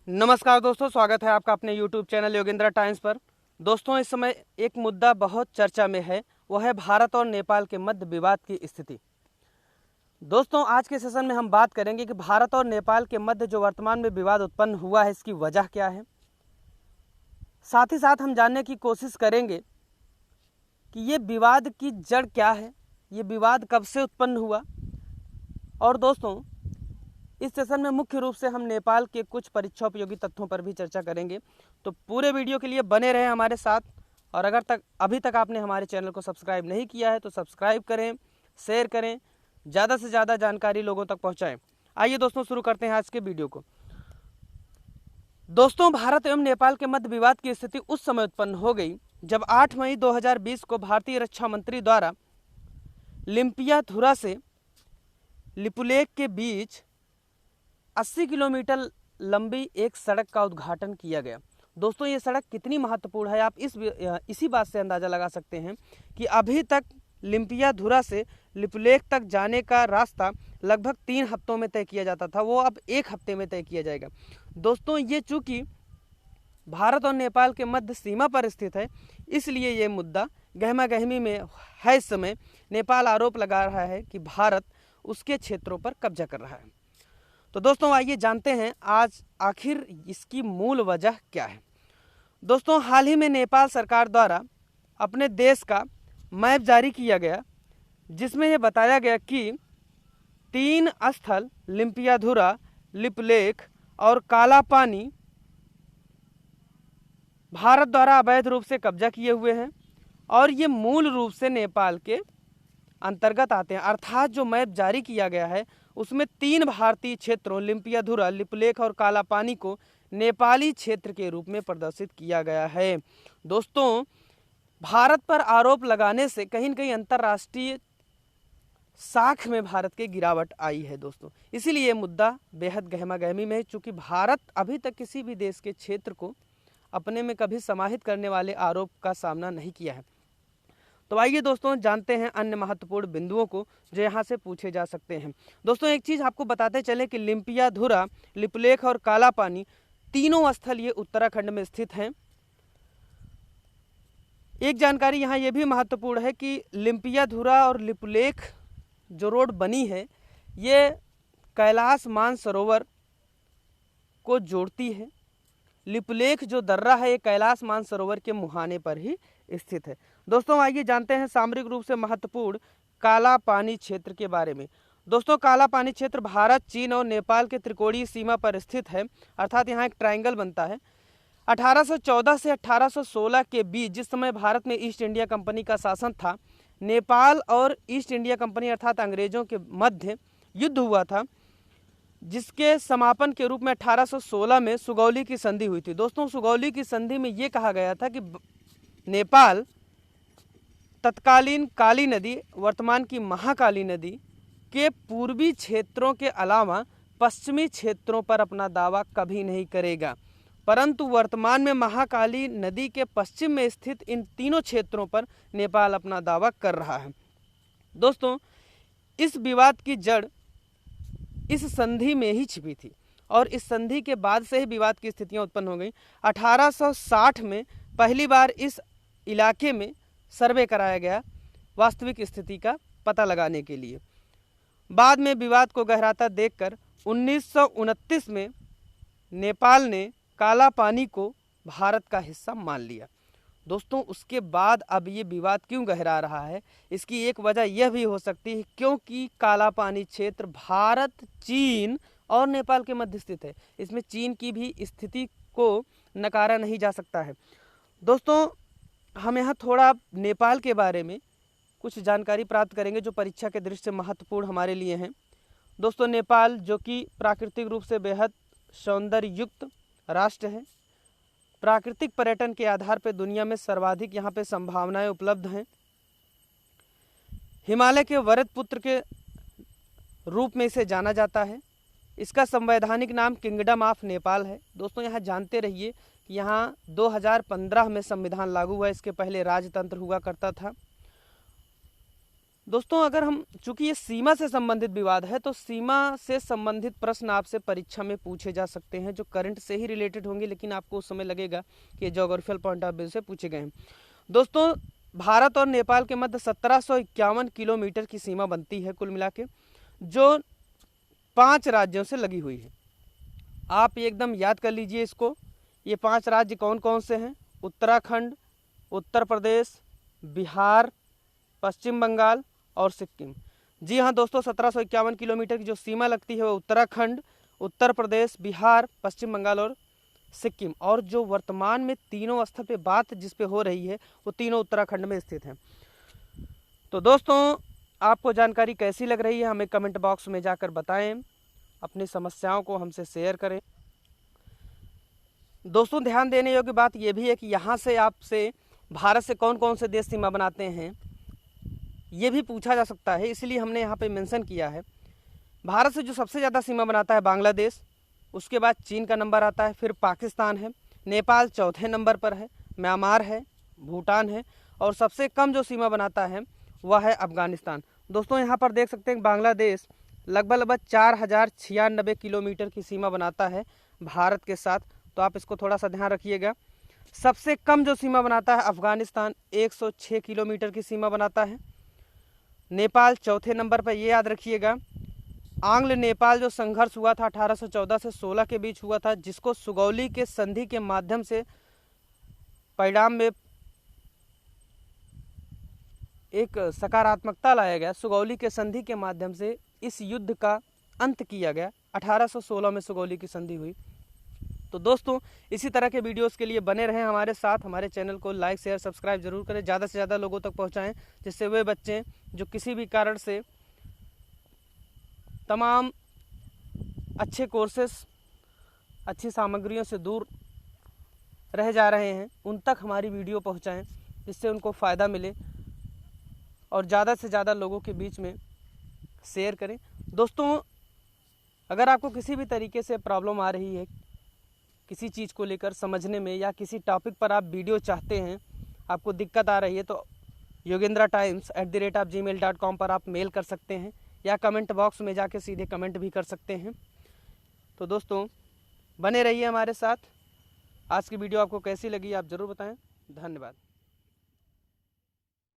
नमस्कार दोस्तों, स्वागत है आपका अपने YouTube चैनल योगेंद्र टाइम्स पर। दोस्तों, इस समय एक मुद्दा बहुत चर्चा में है, वह है भारत और नेपाल के मध्य विवाद की स्थिति। दोस्तों, आज के सेशन में हम बात करेंगे कि भारत और नेपाल के मध्य जो वर्तमान में विवाद उत्पन्न हुआ है, इसकी वजह क्या है। साथ ही साथ हम जानने की कोशिश करेंगे कि ये विवाद की जड़ क्या है, ये विवाद कब से उत्पन्न हुआ। और दोस्तों, इस सेशन में मुख्य रूप से हम नेपाल के कुछ परीक्षा उपयोगी तथ्यों पर भी चर्चा करेंगे। तो पूरे वीडियो के लिए बने रहें हमारे साथ। और अगर अभी तक आपने हमारे चैनल को सब्सक्राइब नहीं किया है तो सब्सक्राइब करें, शेयर करें, ज़्यादा से ज़्यादा जानकारी लोगों तक पहुँचाएं। आइए दोस्तों, शुरू करते हैं आज के वीडियो को। दोस्तों, भारत एवं नेपाल के मध्य विवाद की स्थिति उस समय उत्पन्न हो गई जब 8 मई 2020 को भारतीय रक्षा मंत्री द्वारा लिम्पियाधुरा से लिपुलेख के बीच 80 किलोमीटर लंबी एक सड़क का उद्घाटन किया गया। दोस्तों, ये सड़क कितनी महत्वपूर्ण है, आप इसी बात से अंदाज़ा लगा सकते हैं कि अभी तक लिम्पियाधुरा से लिपुलेख तक जाने का रास्ता लगभग 3 हफ्तों में तय किया जाता था, वो अब 1 हफ्ते में तय किया जाएगा। दोस्तों, ये चूँकि भारत और नेपाल के मध्य सीमा पर स्थित है, इसलिए ये मुद्दा गहमा गहमी में है। इस समय नेपाल आरोप लगा रहा है कि भारत उसके क्षेत्रों पर कब्जा कर रहा है। तो दोस्तों, आइए जानते हैं आज आखिर इसकी मूल वजह क्या है। दोस्तों, हाल ही में नेपाल सरकार द्वारा अपने देश का मैप जारी किया गया, जिसमें यह बताया गया कि 3 स्थल लिम्पियाधुरा, लिपुलेख और काला पानी भारत द्वारा अवैध रूप से कब्जा किए हुए हैं और ये मूल रूप से नेपाल के अंतर्गत आते हैं। अर्थात जो मैप जारी किया गया है उसमें 3 भारतीय क्षेत्रों लिम्पियाधुरा, लिपुलेख और काला पानी को नेपाली क्षेत्र के रूप में प्रदर्शित किया गया है। दोस्तों, भारत पर आरोप लगाने से कहीं न कहीं अंतर्राष्ट्रीय साख में भारत के गिरावट आई है। दोस्तों, इसीलिए ये मुद्दा बेहद गहमा गहमी में है, चूँकि भारत अभी तक किसी भी देश के क्षेत्र को अपने में कभी समाहित करने वाले आरोप का सामना नहीं किया है। तो आइए दोस्तों, जानते हैं अन्य महत्वपूर्ण बिंदुओं को जो यहाँ से पूछे जा सकते हैं। दोस्तों, एक चीज़ आपको बताते चलें कि लिम्पियाधुरा, लिपुलेख और काला पानी तीनों स्थल ये उत्तराखंड में स्थित हैं। एक जानकारी यहाँ ये भी महत्वपूर्ण है कि लिम्पियाधुरा और लिपुलेख जो रोड बनी है, ये कैलाश मानसरोवर को जोड़ती है। लिपुलेख जो दर्रा है, ये कैलाश मानसरोवर के मुहाने पर ही स्थित है। दोस्तों, आइए जानते हैं सामरिक रूप से महत्वपूर्ण काला पानी क्षेत्र के बारे में। दोस्तों, काला पानी क्षेत्र भारत, चीन और नेपाल के त्रिकोणीय सीमा पर स्थित है, अर्थात यहाँ एक ट्रायंगल बनता है। 1814 से 1816 के बीच, जिस समय भारत में ईस्ट इंडिया कंपनी का शासन था, नेपाल और ईस्ट इंडिया कंपनी अर्थात अंग्रेजों के मध्य युद्ध हुआ था, जिसके समापन के रूप में 1816 में सुगौली की संधि हुई थी। दोस्तों, सुगौली की संधि में ये कहा गया था कि नेपाल तत्कालीन काली नदी, वर्तमान की महाकाली नदी के पूर्वी क्षेत्रों के अलावा पश्चिमी क्षेत्रों पर अपना दावा कभी नहीं करेगा, परंतु वर्तमान में महाकाली नदी के पश्चिम में स्थित इन तीनों क्षेत्रों पर नेपाल अपना दावा कर रहा है। दोस्तों, इस विवाद की जड़ इस संधि में ही छिपी थी और इस संधि के बाद से ही विवाद की स्थितियां उत्पन्न हो गई। 1860 में पहली बार इस इलाके में सर्वे कराया गया वास्तविक स्थिति का पता लगाने के लिए। बाद में विवाद को गहराता देखकर 1929 में नेपाल ने काला पानी को भारत का हिस्सा मान लिया। दोस्तों, उसके बाद अब ये विवाद क्यों गहरा रहा है, इसकी एक वजह यह भी हो सकती है क्योंकि काला पानी क्षेत्र भारत, चीन और नेपाल के मध्य स्थित है। इसमें चीन की भी स्थिति को नकारा नहीं जा सकता है। दोस्तों, हम यहाँ थोड़ा नेपाल के बारे में कुछ जानकारी प्राप्त करेंगे जो परीक्षा के दृष्टि से महत्वपूर्ण हमारे लिए हैं। दोस्तों, नेपाल जो कि प्राकृतिक रूप से बेहद सौंदर्य युक्त राष्ट्र है, प्राकृतिक पर्यटन के आधार पर दुनिया में सर्वाधिक यहाँ पे संभावनाएं उपलब्ध हैं। हिमालय के वरद पुत्र के रूप में इसे जाना जाता है। इसका संवैधानिक नाम किंगडम ऑफ नेपाल है। दोस्तों, यहाँ जानते रहिए कि यहाँ 2015 में संविधान लागू हुआ, इसके पहले राजतंत्र हुआ करता था। दोस्तों अगर हम, चूंकि ये सीमा से संबंधित विवाद है, तो सीमा से संबंधित प्रश्न आपसे परीक्षा में पूछे जा सकते हैं जो करंट से ही रिलेटेड होंगे, लेकिन आपको उस समय लगेगा कि ये ज्योग्राफिकल पॉइंट ऑफ व्यू से पूछे गए हैं। दोस्तों भारत और नेपाल के मध्य 1751 किलोमीटर की सीमा बनती है कुल मिला के, जो 5 राज्यों से लगी हुई है। आप एकदम याद कर लीजिए इसको। ये 5 राज्य कौन कौन से हैं? उत्तराखंड, उत्तर प्रदेश, बिहार, पश्चिम बंगाल और सिक्किम। जी हाँ दोस्तों, 1751 किलोमीटर की जो सीमा लगती है वो उत्तराखंड, उत्तर प्रदेश, बिहार, पश्चिम बंगाल और सिक्किम। और जो वर्तमान में तीनों स्थल पे बात जिस पे हो रही है वो तीनों उत्तराखंड में स्थित हैं। तो दोस्तों आपको जानकारी कैसी लग रही है हमें कमेंट बॉक्स में जाकर बताएं, अपनी समस्याओं को हमसे शेयर करें। दोस्तों ध्यान देने योग्य बात यह भी है कि यहाँ से आपसे भारत से कौन कौन से देश सीमा बनाते हैं ये भी पूछा जा सकता है, इसलिए हमने यहाँ पे मेंशन किया है। भारत से जो सबसे ज़्यादा सीमा बनाता है बांग्लादेश, उसके बाद चीन का नंबर आता है, फिर पाकिस्तान है, नेपाल चौथे नंबर पर है, म्यांमार है, भूटान है, और सबसे कम जो सीमा बनाता है वह है अफगानिस्तान। दोस्तों यहाँ पर देख सकते हैं बांग्लादेश लगभग 4096 किलोमीटर की सीमा बनाता है भारत के साथ, तो आप इसको थोड़ा सा ध्यान रखिएगा। सबसे कम जो सीमा बनाता है अफगानिस्तान 106 किलोमीटर की सीमा बनाता है। नेपाल चौथे नंबर पर, ये याद रखिएगा। आंग्ल नेपाल जो संघर्ष हुआ था 1814 से 16 के बीच हुआ था, जिसको सुगौली के संधि के माध्यम से परिणाम में एक सकारात्मकता लाया गया। सुगौली के संधि के माध्यम से इस युद्ध का अंत किया गया। 1816 में सुगौली की संधि हुई। तो दोस्तों इसी तरह के वीडियोस के लिए बने रहें हमारे साथ। हमारे चैनल को लाइक शेयर सब्सक्राइब जरूर करें, ज़्यादा से ज़्यादा लोगों तक पहुंचाएं, जिससे वे बच्चे जो किसी भी कारण से तमाम अच्छे कोर्सेस, अच्छी सामग्रियों से दूर रह जा रहे हैं, उन तक हमारी वीडियो पहुंचाएं, जिससे उनको फ़ायदा मिले, और ज़्यादा से ज़्यादा लोगों के बीच में शेयर करें। दोस्तों अगर आपको किसी भी तरीके से प्रॉब्लम आ रही है किसी चीज़ को लेकर समझने में, या किसी टॉपिक पर आप वीडियो चाहते हैं, आपको दिक्कत आ रही है, तो yogendratimes@gmail.com पर आप मेल कर सकते हैं, या कमेंट बॉक्स में जाके सीधे कमेंट भी कर सकते हैं। तो दोस्तों बने रहिए हमारे साथ। आज की वीडियो आपको कैसी लगी आप ज़रूर बताएं। धन्यवाद।